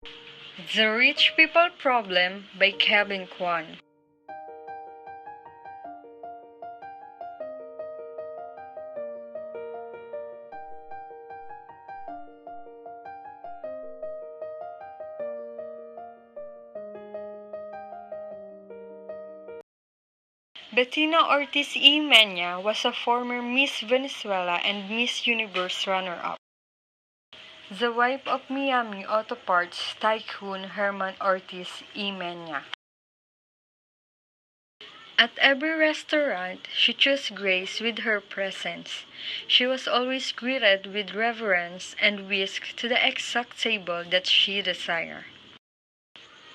The Rich People Problem by Kevin Kwan. Bettina Ortiz y Mena was a former Miss Venezuela and Miss Universe runner-up. The wife of Miami Auto Parts tycoon Herman Ortiz y Mena. At every restaurant, she chose grace with her presence. She was always greeted with reverence and whisked to the exact table that she desired.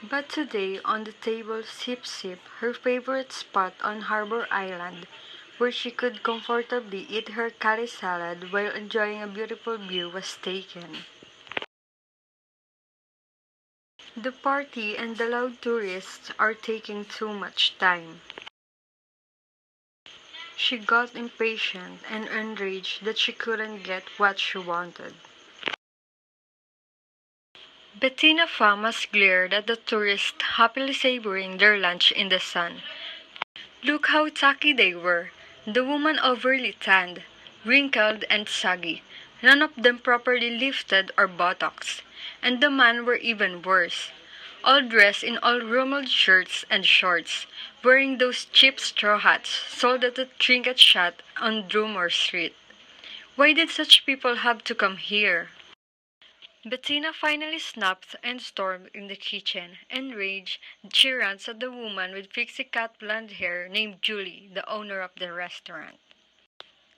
But today, on the table Sip Sip, her favorite spot on Harbor Island, where she could comfortably eat her curry salad while enjoying a beautiful view, was taken. The party and the loud tourists are taking too much time. She got impatient and enraged that she couldn't get what she wanted. Bettina Famas glared at the tourists happily savoring their lunch in the sun. Look how tacky they were. The woman overly tanned, wrinkled and saggy, none of them properly lifted or buttocks, and the men were even worse, all dressed in all rummelled shirts and shorts, wearing those cheap straw hats sold at the trinket shop on Drumore Street. Why did such people have to come here? Bettina finally snapped and stormed in the kitchen. Enraged, she runs at the woman with pixie cut blonde hair named Julie, the owner of the restaurant.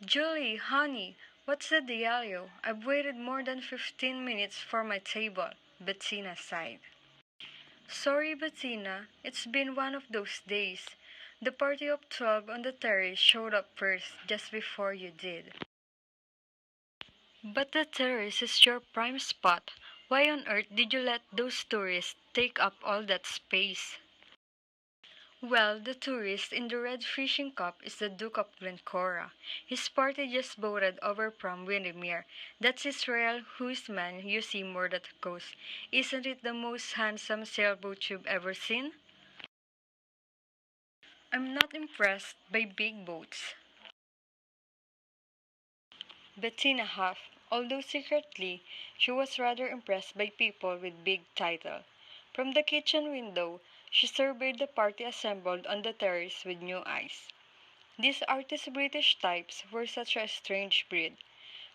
Julie, honey, what's the dealio? I've waited more than 15 minutes for my table, Bettina sighed. Sorry, Bettina, it's been one of those days. The party of 12 on the terrace showed up first, just before you did. But the terrace is your prime spot. Why on earth did you let those tourists take up all that space? Well, the tourist in the red fishing cap is the Duke of Glencora. His party just boated over from Windermere. That's Israel whose man you see moored at the coast. Isn't it the most handsome sailboat you've ever seen? I'm not impressed by big boats. Bettina huffed, although secretly she was rather impressed by people with big title. From the kitchen window, she surveyed the party assembled on the terrace with new eyes. These artist British types were such a strange breed.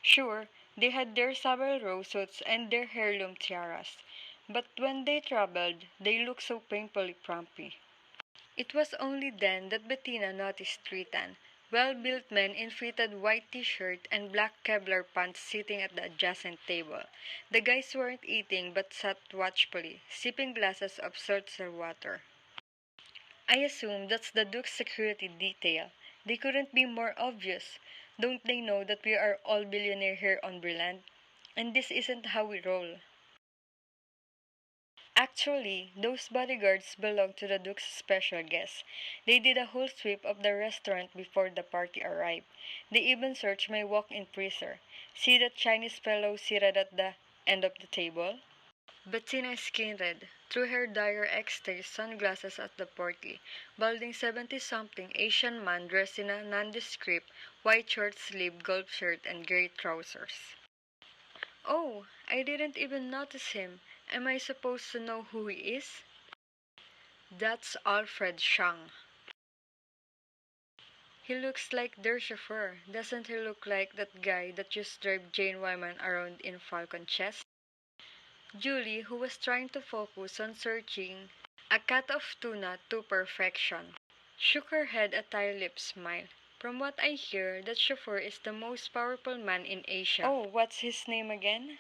Sure, they had their Savile Row suits and their heirloom tiaras, but when they traveled, they looked so painfully frumpy. It was only then that Bettina noticed Tritan, well-built men in fitted white t-shirt and black Kevlar pants sitting at the adjacent table. The guys weren't eating but sat watchfully, sipping glasses of seltzer water. I assume that's the Duke's security detail. They couldn't be more obvious. Don't they know that we are all billionaire here on Brilland? And this isn't how we roll. Actually, those bodyguards belonged to the Duke's special guests. They did a whole sweep of the restaurant before the party arrived. They even searched my walk-in freezer. See that Chinese fellow seated at the end of the table? Bettina squinted through her dire exterior sunglasses at the portly, balding 70-something Asian man dressed in a nondescript white short-sleeved golf shirt and gray trousers. Oh, I didn't even notice him. Am I supposed to know who he is? That's Alfred Shang. He looks like their chauffeur. Doesn't he look like that guy that just drove Jane Wyman around in Falcon Chest? Julie, who was trying to focus on searching a cat of tuna to perfection, shook her head a tight-lipped smile. From what I hear, that chauffeur is the most powerful man in Asia. Oh, what's his name again?